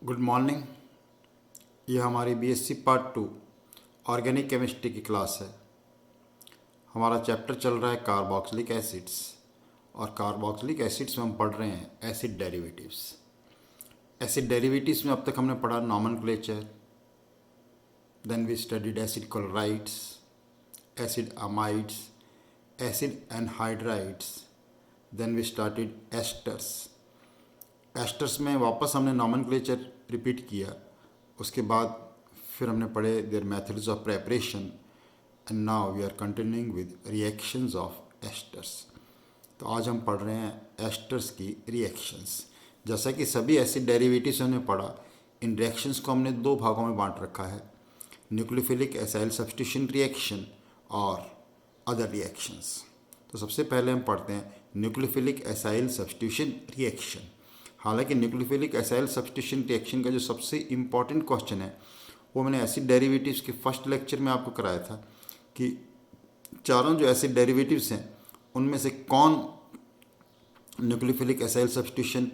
Good morning. ये हमारी BSc part 2 organic chemistry की क्लास है। हमारा चैप्टर चल रहा है कार्बोक्सिलिक एसिड्स, और कार्बोक्सिलिक एसिड्स में हम पढ़ रहे हैं एसिड डेरिवेटिव्स। एसिड डेरिवेटिव्स में अब तक हमने पढ़ा nomenclature, then we studied acid chlorides, acid amides, acid anhydrides, then we started esters. Esters में वापस हमने नॉमेनक्लेचर रिपीट किया। उसके बाद फिर हमने पढ़े their methods of preparation, and now we are continuing with reactions of esters. तो आज हम पढ़ रहे हैं एस्टर्स की रिएक्शंस। जैसा कि सभी एसिड डेरिवेटिव्स हमने पढ़ा, इन रिएक्शंस को हमने दो भागों में बांट रखा है, न्यूक्लियोफिलिक एसाइल सब्स्टिट्यूशन रिएक्शन और अदर रिएक्शंस। तो सबसे पहले हम पढ़ते हैं न्यूक्लियोफिलिक एसाइल सब्स्टिट्यूशन रिएक्शन। हालांकि न्यूक्लियोफिलिक एसाइल सब्स्टिट्यूशन रिएक्शन का जो सबसे इम्पॉर्टेंट क्वेश्चन है वो मैंने एसिड डेरिवेटिव्स के फर्स्ट लेक्चर में आपको कराया था कि चारों जो एसिड डेरिवेटिव्स हैं उनमें से कौन न्यूक्लियोफिलिक एसाइल सब्स्टिट्यूशन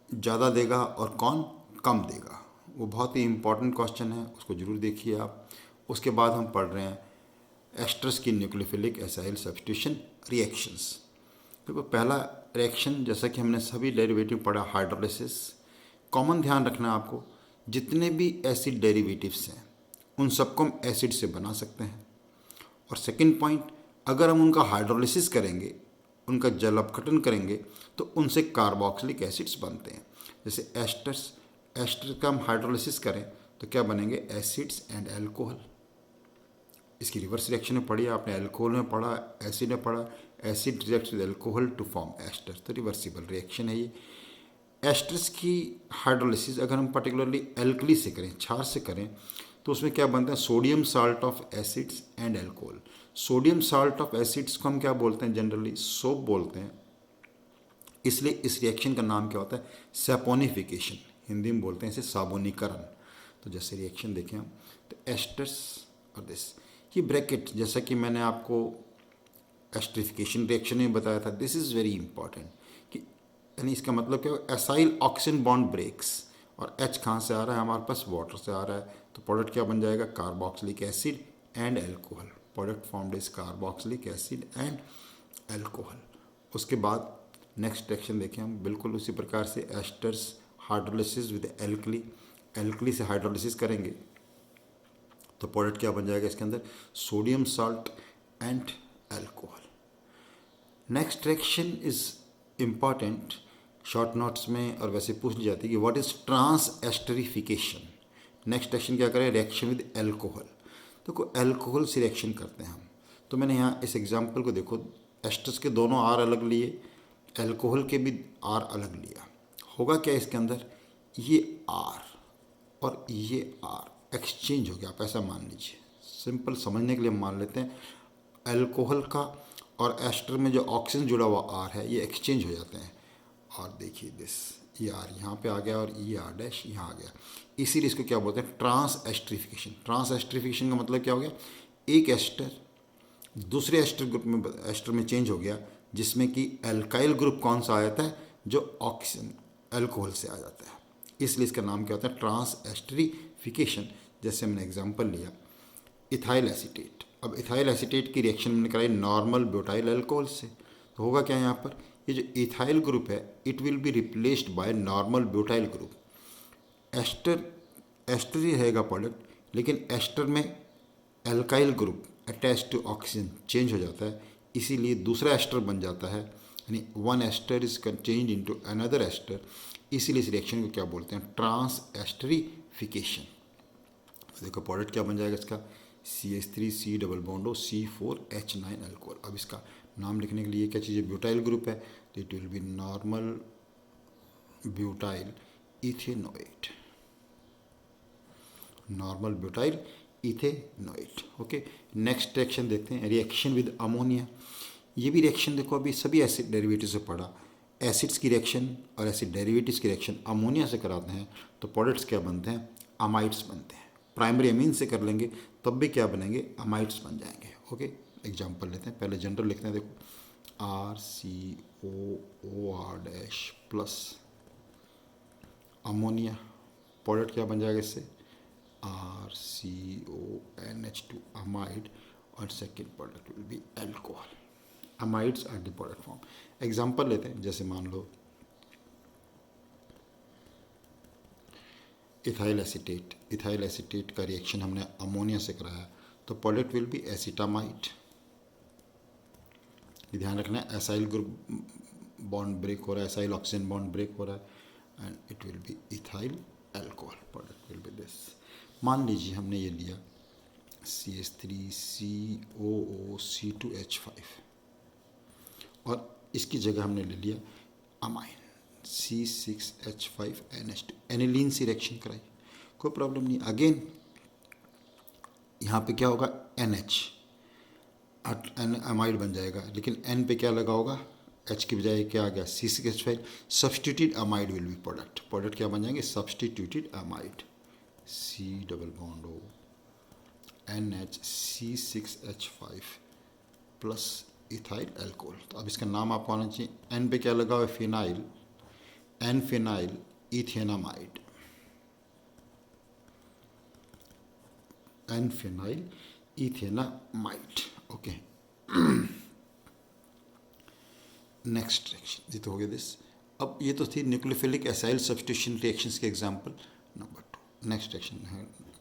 ज़्यादा देगा और कौन कम देगा। वो बहुत ही इम्पॉर्टेंट क्वेश्चन है, उसको ज़रूर देखिए आप। उसके बाद हम पढ़ रहे हैं एस्टर्स की न्यूक्लियोफिलिक एसाइल सब्स्टिट्यूशन रिएक्शंस। देखो, पहला रिएक्शन जैसा कि हमने सभी डेरिवेटिव पढ़ा, हाइड्रोलिसिस। कॉमन ध्यान रखना आपको, जितने भी एसिड डेरिवेटिव्स हैं उन सबको हम एसिड से बना सकते हैं। और सेकंड पॉइंट, अगर हम उनका हाइड्रोलिसिस करेंगे, उनका जल अपघटन करेंगे, तो उनसे कार्बोक्सिलिक एसिड्स बनते हैं। जैसे एस्टर का हम हाइड्रोलिसिस करें तो क्या बनेंगे, एसिड्स एंड एल्कोहल। इसकी रिवर्स रिएक्शन में पढ़ी आपने, एल्कोहल में पढ़ा, एसिड में पढ़ा, acid reacts with alcohol to form ester. तो रिवर्सिबल रिएक्शन है ये। एस्टर्स की हाइड्रोलिसिस अगर हम पर्टिकुलरली एल्कली से करें, क्षार से करें, तो उसमें क्या बनता है, sodium salt of acids and alcohol. Sodium salt of acids को हम क्या बोलते हैं, जनरली सोप बोलते हैं। इसलिए इस रिएक्शन का नाम क्या होता है, सैपोनिफिकेशन। हिंदी में बोलते हैं इसे साबुनीकरण। तो जैसे रिएक्शन देखें हम, तो एस्टर्स और दिस, ये ब्रैकेट जैसा कि मैंने आपको एस्टरिफिकेशन रिएक्शन में बताया था, दिस इज़ वेरी इंपॉर्टेंट कि यानी इसका मतलब क्या है, एसाइल ऑक्सीजन बॉन्ड ब्रेक्स। और H कहाँ से आ रहा है, हमारे पास वाटर से आ रहा है। तो प्रोडक्ट क्या बन जाएगा, carboxylic acid and alcohol. Product formed is carboxylic acid and alcohol. उसके बाद नेक्स्ट रिएक्शन देखें हम, बिल्कुल उसी प्रकार से esters hydrolysis with alkali. Alkali से हाइड्रोलिसिस करेंगे तो प्रोडक्ट क्या बन जाएगा इसके अंदर, sodium salt and alcohol. Next reaction is important, short notes में और वैसे पूछ ली जाती है कि what is transesterification. Next reaction क्या करें, रिएक्शन विद एल्कोहल। तो को एल्कोहल से रिएक्शन करते हैं हम। तो मैंने यहाँ इस एग्जांपल को देखो, एस्टर्स के दोनों आर अलग लिए, एल्कोहल के भी आर अलग लिया। होगा क्या इसके अंदर, ये आर और ये आर एक्सचेंज हो गया। आप ऐसा मान लीजिए, सिंपल समझने के लिए मान लेते हैं, एल्कोहल का और एस्टर में जो ऑक्सीजन जुड़ा हुआ आर है ये एक्सचेंज हो जाते हैं। और देखिए दिस, ये आर यहाँ पे आ गया और ये आर डैश यहाँ आ गया। इसीलिए इसको क्या बोलते हैं, ट्रांस एस्टरिफिकेशन। ट्रांस एस्टरिफिकेशन का मतलब क्या हो गया, एक एस्टर दूसरे एस्टर ग्रुप में, एस्टर में चेंज हो गया, जिसमें कि एल्काइल ग्रुप कौन सा आ जाता है, जो ऑक्सीजन एल्कोहल से आ जाता है। इसलिए इसका नाम क्या होता है, ट्रांस एस्टरिफिकेशन। जैसे हमने एग्जाम्पल लिया इथाइल एसीटेट। अब इथाइल एसीटेट की रिएक्शन हमने कराई नॉर्मल ब्यूटाइल अल्कोहल से। तो होगा क्या यहाँ पर, ये जो इथाइल ग्रुप है it will be replaced by normal butyl group. Ester ही रहेगा प्रोडक्ट, लेकिन एस्टर में alkyl group attach to oxygen change हो जाता है, इसीलिए दूसरा एस्टर बन जाता है। यानी one ester is change into another ester. इसीलिए इस रिएक्शन को क्या बोलते हैं, ट्रांस एस्टरिफिकेशन। देखो प्रोडक्ट क्या बन जाएगा इसका, CH3 डबल बॉन्डो C4H9 अल्कोहल। अब इसका नाम लिखने के लिए क्या चीज़ है, ब्यूटाइल ग्रुप है, तो it will B normal butyl ethanoate. Normal butyl ethanoate. Okay, next reaction देखते हैं, रिएक्शन विद अमोनिया। ये भी रिएक्शन देखो, अभी सभी एसिड डेरिवेटिव से पढ़ा, एसिड्स की रिएक्शन और एसिड डेरिवेटिव्स की रिएक्शन अमोनिया से कराते हैं तो प्रोडक्ट्स क्या बनते हैं, अमाइड्स बनते हैं। प्राइमरी अमीन से कर लेंगे तब भी क्या बनेंगे, अमाइड्स बन जाएंगे। ओके, एग्जांपल लेते हैं, पहले जनरल लिखते हैं। देखो RCOOR dash plus ammonia product क्या बन जाएगा इससे, RCONH2 अमाइड, और second product will be alcohol. Amides are the product form. Example लेते हैं, जैसे मान लो इथाइल एसीटेट. इथाइल एसीटेट का रिएक्शन हमने अमोनिया से कराया, तो प्रोडक्ट विल बी एसिटामाइड. ध्यान रखना है, एसाइल ग्रुप बॉन्ड ब्रेक हो रहा है, एसाइल ऑक्सीजन बॉन्ड ब्रेक हो रहा है, and it will B ethyl alcohol. Product will be this. मान लीजिए हमने ये लिया CH3COO C2H5 और इसकी जगह हमने ले लिया अमाइन C6H5NH2. एनिलीन से रिएक्शन कराई, कोई प्रॉब्लम नहीं. अगेन यहाँ पे क्या होगा, NH अमाइड बन जाएगा, लेकिन N पे क्या लगा होगा, H की बजाय क्या आ गया, C6H5. Substituted amide will be product. Product क्या बन जाएंगे, substituted amide. C double bond O NH C6H5 plus ethyl alcohol. तो अब इसका नाम आपको आना चाहिए. N पे क्या लगा हुआ है, phenyl, N phenyl ethanamide. N phenyl ethanamide. Okay, next reaction, ये तो हो गया दिस. अब ये तो थी न्यूक्लियोफिलिक एसाइल सब्स्टिट्यूशन रिएक्शंस के example number 2. Next reaction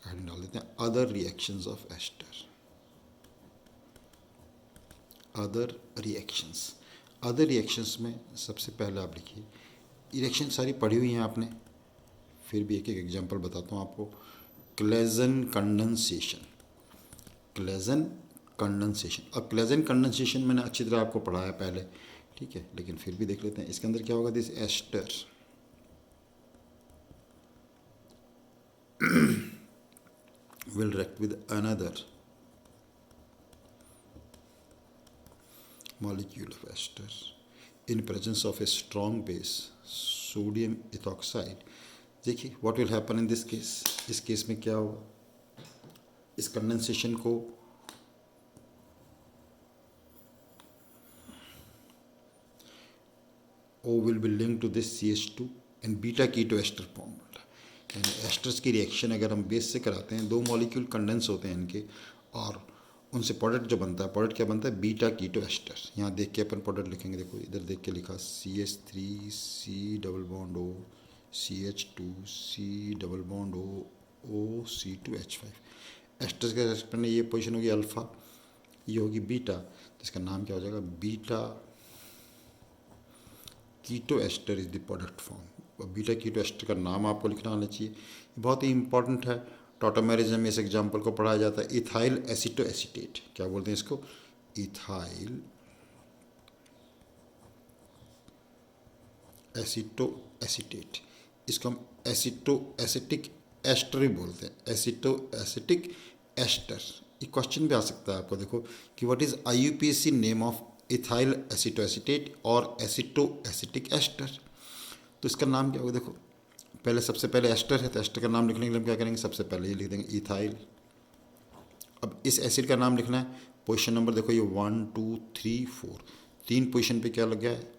heading डाल देते हैं, other reactions of ester. Other reactions. Other reactions में सबसे पहले आप लिखिए, रिएक्शन सारी पढ़ी हुई हैं आपने, फिर भी एक एक एग्जांपल बताता हूँ आपको. Claisen condensation. Claisen condensation. अब क्लेजन कंडेंसेशन मैंने अच्छी तरह आपको पढ़ाया पहले, ठीक है, लेकिन फिर भी देख लेते हैं. इसके अंदर क्या होगा, this ester will react with another molecule of ester in presence of a strong base sodium ethoxide. देखिए what will happen in this case. इस केस में क्या होगा, इस कंडेंसेशन को O will be linked to this CH2 and beta keto ester form. यानी asters की reaction अगर हम बेस से कराते हैं, दो मॉलिक्यूल कंडेंस होते हैं इनके, और उनसे प्रोडक्ट जो बनता है, प्रोडक्ट क्या बनता है, बीटा कीटो एस्टर. यहाँ देख के अपन प्रोडक्ट लिखेंगे, देखो इधर देख के लिखा CH3 C double bond O CH2 C double bond O C2H5. Asters के रेस्पेक्ट में ये पोजीशन होगी अल्फ़ा, ये होगी बीटा, तो इसका नाम क्या हो जाएगा, beta keto ester is the product form. Beta keto ester का नाम आपको लिखना आना चाहिए, बहुत ही इंपॉर्टेंट है. टॉटोमेरिज्म में इस एग्जांपल को पढ़ाया जाता है. इथाइल एसीटो एसीटेट, क्या बोलते हैं इसको, इथाइल एसीटो एसीटेट. इसको हम एसीटो एसिटिक एस्टर भी बोलते हैं, एसीटो एसिटिक एस्टर. ये क्वेश्चन भी आ सकता है आपको, देखो कि what is IUPAC name of ethyl aceto acetate और एसीटो एसिटिक एस्टर. तो इसका नाम क्या होगा, देखो पहले सबसे पहले एस्टर है, तो एस्टर का नाम लिखने के लिए हम क्या करेंगे, सबसे पहले ये लिख देंगे इथाइल. अब इस एसिड का नाम लिखना है. पोजीशन नंबर देखो ये 1 2 3 4, 3 पोजीशन पे क्या लग गया है,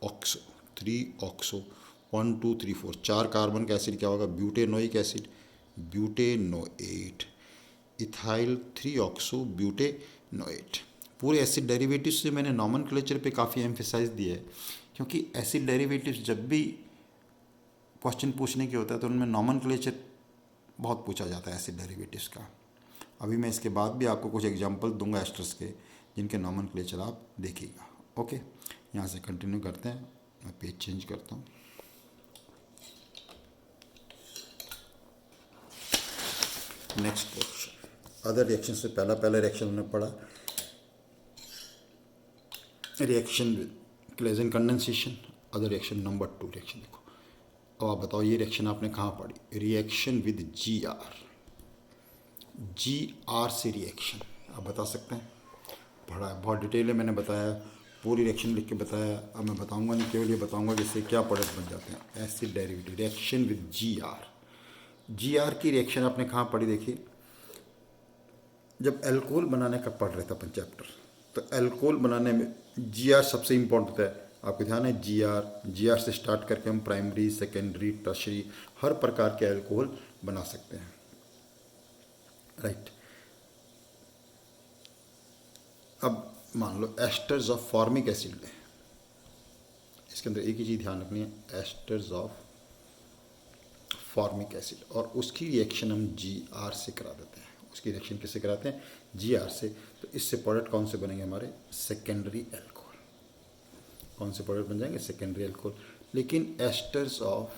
ऑक्सो, 3 ऑक्सो, 1 2 3 4, 4 कार्बन का एसिड क्या होगा, butanoic acid, butanoate. Ethyl 3 oxo butanoate. पूरे एसिड डेरिवेटिव्स से मैंने नॉमेनक्लेचर पे काफ़ी एम्फेसाइज दिया है, क्योंकि एसिड डेरिवेटिव्स जब भी क्वेश्चन पूछने के होता है तो उनमें नॉमेनक्लेचर बहुत पूछा जाता है एसिड डेरिवेटिव्स का. अभी मैं इसके बाद भी आपको कुछ एग्जांपल दूंगा एस्टर्स के, जिनके नॉमेनक्लेचर आप देखिएगा. ओके, यहाँ से कंटिन्यू करते हैं. मैं पेज चेंज करता हूँ. नेक्स्ट पोर्शन, अदर रिएक्शन से पहला रिएक्शन हमने पढ़ा, reaction with Claisen condensation. Other reaction number 2 reaction देखो. अब आप बताओ ये रिएक्शन आपने कहाँ पढ़ी, रिएक्शन विद GR. से रिएक्शन आप बता सकते हैं, पढ़ा है, बहुत डिटेल है, मैंने बताया, पूरी रिएक्शन लिख के बताया. अब मैं बताऊंगा नहीं, केवल ये बताऊंगा कि इससे क्या प्रोडक्ट बन जाते हैं, acid derivative. Reaction with GR की रिएक्शन आपने कहाँ पढ़ी, देखिए जब एल्कोहल बनाने का पढ़ रहे थे अपन चैप्टर, तो एल्कोहल बनाने में GR सबसे इम्पोर्टेंट होता है. आपको ध्यान है जी आर से स्टार्ट करके हम प्राइमरी, सेकेंडरी, टर्शरी हर प्रकार के अल्कोहल बना सकते हैं, राइट। अब मान लो एस्टर्स ऑफ फॉर्मिक एसिड में, इसके अंदर एक ही चीज़ ध्यान रखनी है, एस्टर्स ऑफ फॉर्मिक एसिड, और उसकी रिएक्शन हम जी आर से करा देते हैं। उसकी रिएक्शन किससे कराते हैं? जी आर से। तो इससे प्रोडक्ट कौन से बनेंगे हमारे? Secondary alcohol. कौन से प्रोडक्ट बन जाएंगे? Secondary alcohol. लेकिन esters of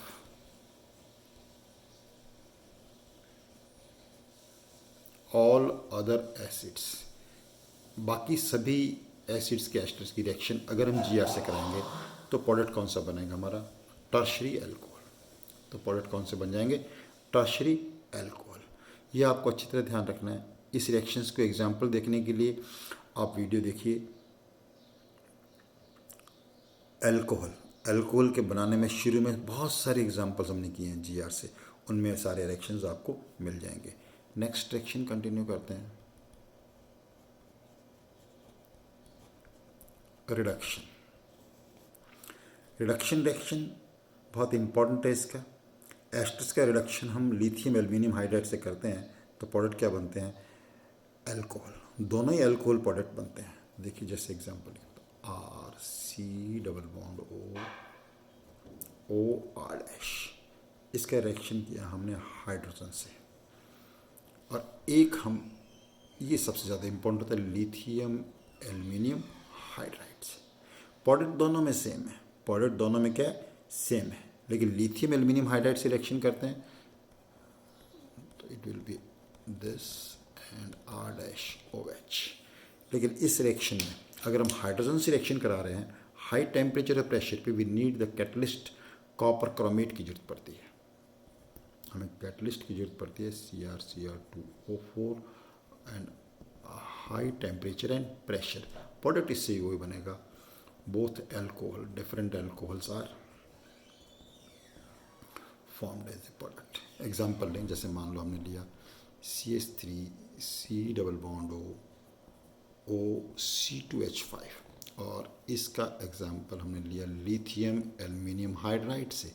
all other acids, बाकी सभी एसिड्स के एस्टर्स की रिएक्शन अगर हम जी आर से कराएंगे तो प्रोडक्ट कौन सा बनेगा हमारा? Tertiary alcohol. तो प्रोडक्ट कौन से बन जाएंगे? Tertiary alcohol. यह आपको अच्छी तरह ध्यान रखना है। इस रिएक्शंस को एग्जाम्पल देखने के लिए आप वीडियो देखिए। अल्कोहल के बनाने में शुरू में बहुत सारे एग्जाम्पल्स हमने किए हैं जी आर से, उनमें सारे रिएक्शंस आपको मिल जाएंगे। नेक्स्ट रिएक्शन कंटिन्यू करते हैं। रिडक्शन रिएक्शन बहुत इंपॉर्टेंट है इसका। एस्टर्स का रिडक्शन हम लिथियम एल्यूमिनियम हाइड्राइड से करते हैं तो प्रोडक्ट क्या बनते हैं? अल्कोहल। दोनों ही अल्कोहल प्रोडक्ट बनते हैं। देखिए जैसे example R C double bond O R dash, इसका रिएक्शन किया हमने हाइड्रोजन से, और एक हम, ये सबसे ज़्यादा इंपॉर्टेंट होता है, लिथियम एल्यूमिनियम हाइड्राइड से। प्रोडक्ट दोनों में सेम है, प्रोडक्ट दोनों में क्या है? सेम है। लेकिन लिथियम एल्यूमिनियम हाइड्राइड से रिएक्शन करते हैं तो it will be this and R dash O H. लेकिन इस रिएक्शन में अगर हम हाइड्रोजन से रिएक्शन करा रहे हैं हाई टेम्परेचर और प्रेशर पे, we need the catalyst copper chromate की जरूरत पड़ती है। हमें कैटलिस्ट की जरूरत पड़ती है, Cr2O4 and high temperature and pressure. Product इससे वही बनेगा। Both alcohol, different alcohols are formed as a product. Example लें, जैसे मान लो हमने लिया CH3 C double bond O C2H5, और इसका एग्जाम्पल हमने लिया लिथियम एल्यूमिनियम हाइड्राइड से।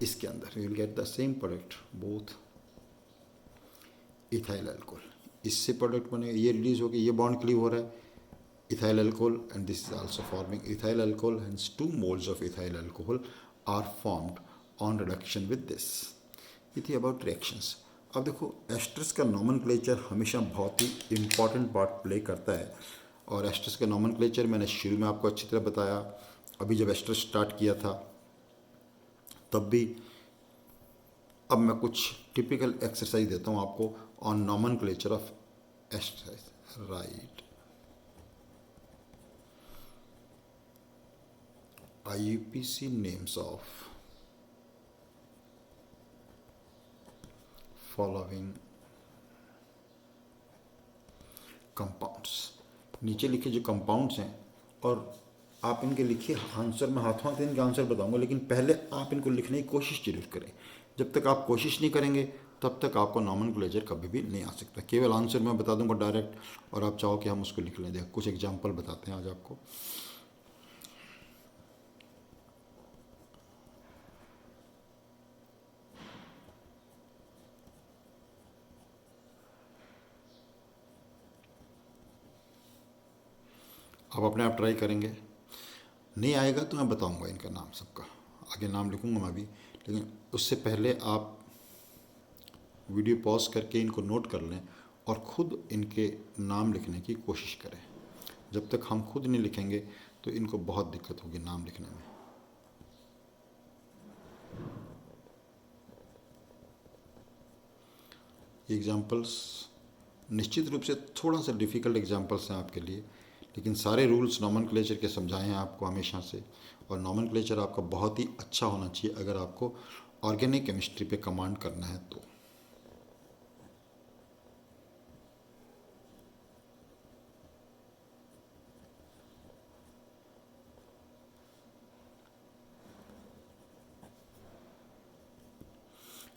इसके अंदर you will get the same product, both ethyl alcohol. इससे प्रोडक्ट बनेगा, ये रिलीज होकर ये बॉन्ड क्लीव हो रहा है, ethyl alcohol, and this is also forming ethyl alcohol, hence 2 moles of ethyl alcohol are formed on reduction with this. ये थी about reactions। अब देखो एस्टर्स का नॉमेनक्लेचर हमेशा बहुत ही इम्पॉर्टेंट पार्ट प्ले करता है, और एस्टर्स का नॉमेनक्लेचर मैंने शुरू में आपको अच्छी तरह बताया। अभी जब एस्टर स्टार्ट किया था तब भी। अब मैं कुछ टिपिकल एक्सरसाइज देता हूँ आपको on nomenclature of esters, right. IUPAC names of following compounds. नीचे लिखे जो कंपाउंड्स हैं, और आप इनके लिखिए आंसर, मैं हाथों हाथ इनके आंसर बताऊंगा, लेकिन पहले आप इनको लिखने की कोशिश जरूर करें। जब तक आप कोशिश नहीं करेंगे तब तक आपको नॉमेनक्लेचर कभी भी नहीं आ सकता। केवल आंसर मैं बता दूंगा डायरेक्ट, और आप चाहो कि हम उसको लिख लें। देखो कुछ एग्जाम्पल बताते हैं आज आपको। आप अपने आप ट्राई करेंगे, नहीं आएगा तो मैं बताऊंगा इनका नाम, सबका आगे नाम लिखूंगा मैं भी। लेकिन उससे पहले आप वीडियो पॉज करके इनको नोट कर लें और ख़ुद इनके नाम लिखने की कोशिश करें। जब तक हम खुद नहीं लिखेंगे तो इनको बहुत दिक्कत होगी नाम लिखने में। एग्जाम्पल्स निश्चित रूप से थोड़ा सा डिफ़िकल्ट एग्जाम्पल्स हैं आपके लिए, लेकिन सारे रूल्स नॉमेनक्लेचर के समझाए हैं आपको हमेशा से। और नॉमेनक्लेचर आपका बहुत ही अच्छा होना चाहिए अगर आपको ऑर्गेनिक केमिस्ट्री पे कमांड करना है तो।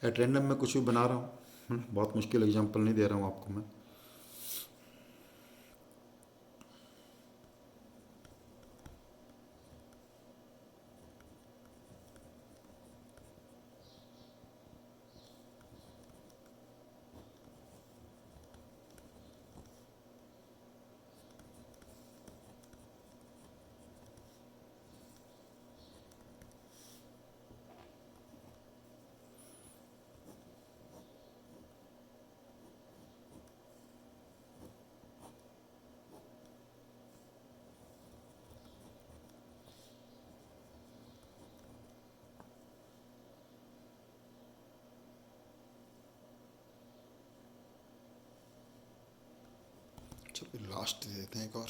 एट रैंडम मैं कुछ भी बना रहा हूँ, बहुत मुश्किल एग्जाम्पल नहीं दे रहा हूँ आपको मैं। चलो लास्ट दे देते हैं एक और।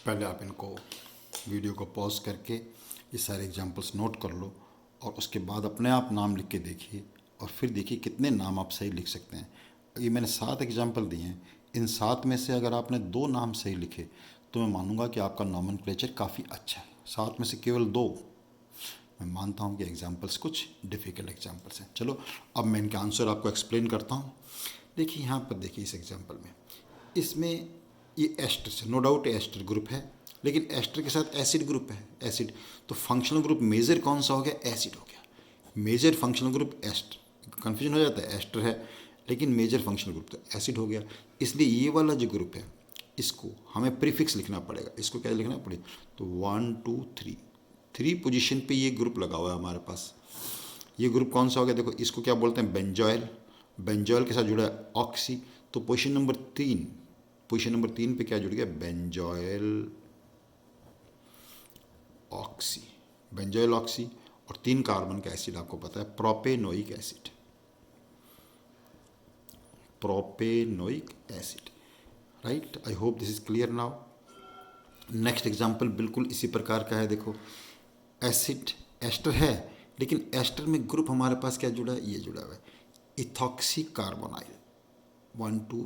पहले आप इनको वीडियो को पॉज करके ये सारे एग्जांपल्स नोट कर लो और उसके बाद अपने आप नाम लिख के देखिए और फिर देखिए कितने नाम आप सही लिख सकते हैं। ये मैंने 7 एग्जांपल दिए हैं, इन 7 में से अगर आपने 2 नाम सही लिखे तो मैं मानूंगा कि आपका नॉमेनक्लेचर काफ़ी अच्छा है। 7 में से केवल 2 मैं मानता हूँ कि एग्जांपल्स कुछ डिफ़िकल्ट एग्जांपल्स हैं। चलो अब मैं इनका आंसर आपको एक्सप्लेन करता हूँ। देखिए यहाँ पर देखिए इस एग्जांपल में, इसमें ये एस्टर से नो डाउट एस्टर ग्रुप है, लेकिन एस्टर के साथ एसिड ग्रुप है, एसिड। तो फंक्शनल ग्रुप मेजर कौन सा हो गया? एसिड हो गया। Major functional group ester, confusion हो जाता है, एस्टर है लेकिन मेजर फंक्शनल ग्रुप तो एसिड हो गया। इसलिए ये वाला जो ग्रुप है इसको हमें प्रीफिक्स लिखना पड़ेगा। इसको क्या लिखना पड़ेगा? तो 1 2 3 पोजीशन पे ये ग्रुप लगा हुआ है हमारे पास। ये ग्रुप कौन सा हो गया? देखो इसको क्या बोलते हैं? बेंजॉयल। बेंजॉयल के साथ जुड़ा है ऑक्सी, तो पोजीशन नंबर 3 पे क्या जुड़ गया? Benzoyl oxy. बेंजॉयल ऑक्सी और 3 कार्बन का एसिड आपको पता है propanoic acid. Propanoic acid, right. I hope this is clear now. Next example बिल्कुल इसी प्रकार का है। देखो एसिड एस्टर है, लेकिन एस्टर में ग्रुप हमारे पास क्या जुड़ा है? ये जुड़ा हुआ है इथॉक्सी कार्बोनाइल। 1 2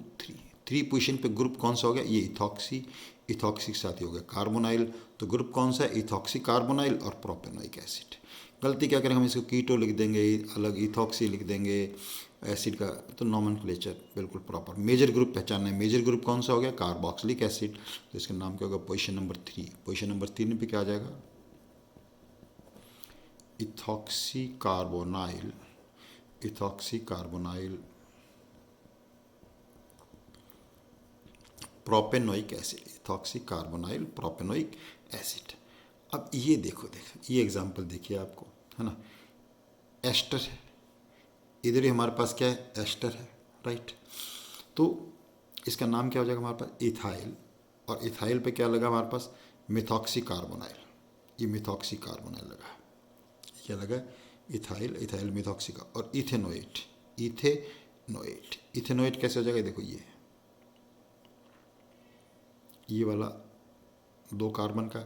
3 पोजीशन पे ग्रुप कौन सा हो गया? ये इथॉक्सी। इथॉक्सी के साथ ही हो गया कार्बोनाइल, तो ग्रुप कौन सा है? इथॉक्सी कार्बोनाइल और प्रोपेनोइक एसिड। गलती क्या करेंगे? हम इसको कीटो लिख देंगे, अलग इथॉक्सी लिख देंगे एसिड का, तो नॉमेनक्लेचर बिल्कुल प्रॉपर। मेजर ग्रुप पहचानना है, मेजर ग्रुप कौन सा हो गया? कार्बोक्सिलिक एसिड, तो इसका नाम क्या होगा? Position number 3। पोजीशन नंबर 3 पे क्या आ जाएगा? Ethoxy carbonyl. Ethoxy carbonyl propanoic acid, ethoxy carbonyl propanoic acid. अब ये देखो ये एग्जांपल देखिए आपको, है ना। एस्टर है, इधर ही हमारे पास क्या है? एस्टर है, राइट। तो इसका नाम क्या हो जाएगा हमारे पास? इथाइल। और इथाइल पे क्या लगा हमारे पास? Methoxy carbonyl. ये मिथॉक्सी कार्बोनाइल लगा है। क्या लगा? इथाइल। इथाइल मिथॉक्सी का। और इथेनोएट। इथेनोएट। इथेनोएट कैसे हो जाएगा? देखो ये वाला 2 कार्बन का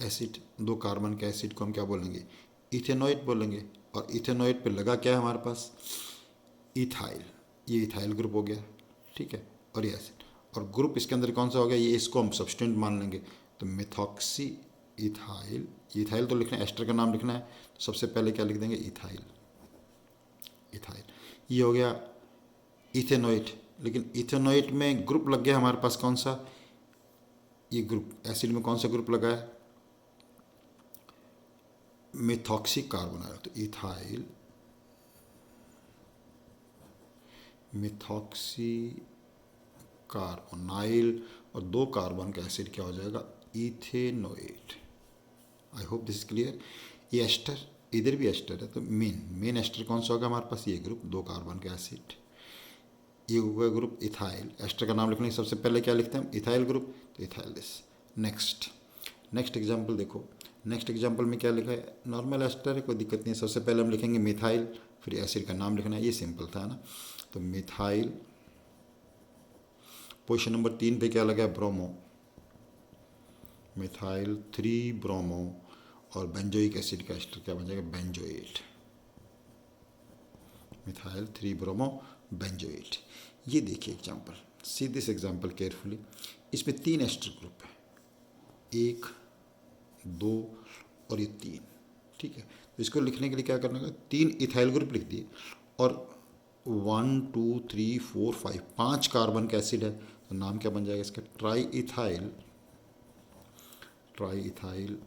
एसिड, 2 कार्बन के एसिड को हम क्या बोलेंगे? इथेनोएट बोलेंगे। और इथेनोएट पे लगा क्या है हमारे पास? इथाइल। ये इथाइल ग्रुप हो गया, ठीक है। और ये एसिड, और ग्रुप इसके अंदर कौन सा हो गया? ये इसको हम सब्सटेंट मान लेंगे, तो मिथॉक्सी इथाइल। इथाइल तो लिखना है, एस्टर का नाम लिखना है, तो सबसे पहले क्या लिख देंगे? इथाइल। इथाइल ये हो गया इथेनोएट। लेकिन इथेनोएट में ग्रुप लग गया हमारे पास कौन सा? ये ग्रुप एसिड में कौन सा ग्रुप लगा है? Methoxy carbonyl. तो इथाइल मिथॉक्सी कार्बोनाइल और 2 कार्बन का एसिड क्या हो जाएगा? Ethanoate. I hope this is clear. ये एस्टर, इधर भी एस्टर है, तो मेन एस्टर कौन सा होगा हमारे पास? ये ग्रुप 2 कार्बन का एसिड। ये होगा ग्रुप इथाइल। एस्टर का नाम लिखने सबसे पहले क्या लिखते हैं हम? इथाइल ग्रुप, तो इथाइल दिस। नेक्स्ट एग्जाम्पल देखो। नेक्स्ट एग्जाम्पल में क्या लिखा है? नॉर्मल एस्टर है, कोई दिक्कत नहीं है। सबसे पहले हम लिखेंगे मिथाइल, फिर एसिड का नाम लिखना है। ये सिंपल था ना। तो मिथाइल। पोजीशन नंबर 3 पे क्या लगा है? ब्रोमो। Methyl 3 bromo. और बेंजोइक एसिड का एस्टर क्या बन जाएगा? बेंजोएट। Methyl 3 bromo benzoate. ये देखिए example, see this example carefully. इसमें 3 एस्टर ग्रुप है, 1 2 और ये 3, ठीक है। तो इसको लिखने के लिए क्या करना होगा? 3 इथाइल ग्रुप लिख दिए, और 1 2 3 4 5 5 कार्बन का एसिड है, तो नाम क्या बन जाएगा इसका? Try ethyl. Try ethyl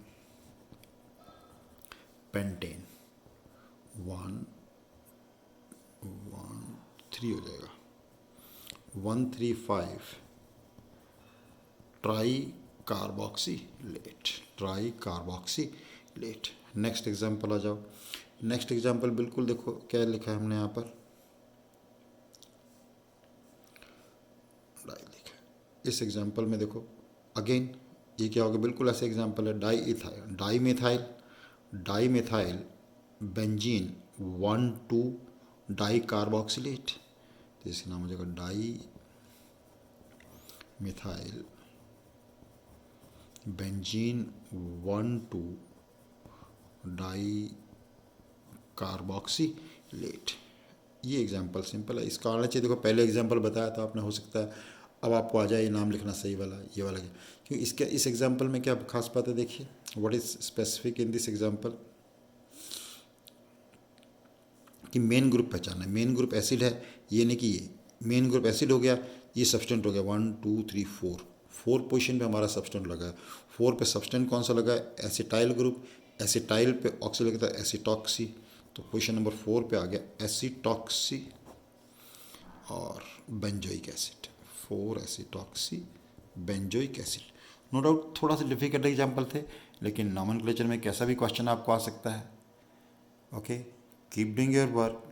pentane. 1 1 3 हो जाएगा, 1 3 5 ट्राई कार्बोक्सीलेट। ट्राई कार्बोक्सीलेट। नेक्स्ट एग्जाम्पल आ जाओ। नेक्स्ट एग्जाम्पल बिल्कुल देखो क्या लिखा है हमने यहाँ पर, लिखा है इस एग्जाम्पल में देखो अगेन ये क्या होगा, बिल्कुल ऐसे एग्जाम्पल है, diethyl, dimethyl benzene 1,2 dicarboxylate, तो इसका नाम हो जाएगा dimethyl benzene 1,2 dicarboxylate. ये एग्जाम्पल सिंपल है, इसका आना चाहिए। देखो पहले एग्जाम्पल बताया था आपने, हो सकता है अब आपको आ जाए ये नाम लिखना सही वाला, ये वाला, क्योंकि इसके इस एग्जाम्पल में क्या खास बात है, देखिए what is specific in this example, कि मेन ग्रुप पहचानना है। मेन ग्रुप एसिड है, ये नहीं कि ये मेन ग्रुप एसिड हो गया, ये सब्सटेंट हो गया 1 2 3 4, 4 पोजीशन पे हमारा सब्सटेंट लगा है। 4 पे सब्सटेंट कौन सा लगा है, एसिटाइल ग्रुप, एसिटाइल पे ऑक्सी लगा था एसिटॉक्सी, तो पोजीशन नंबर 4 पे आ गया एसिटॉक्सी और benzoic acid, 4 acetoxy benzoic acid. No doubt थोड़ा सा डिफिकल्ट एग्जाम्पल थे, लेकिन नॉमेनक्लेचर में कैसा भी क्वेश्चन आपको आ सकता है। Okay, keep doing your work,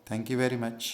thank you very much.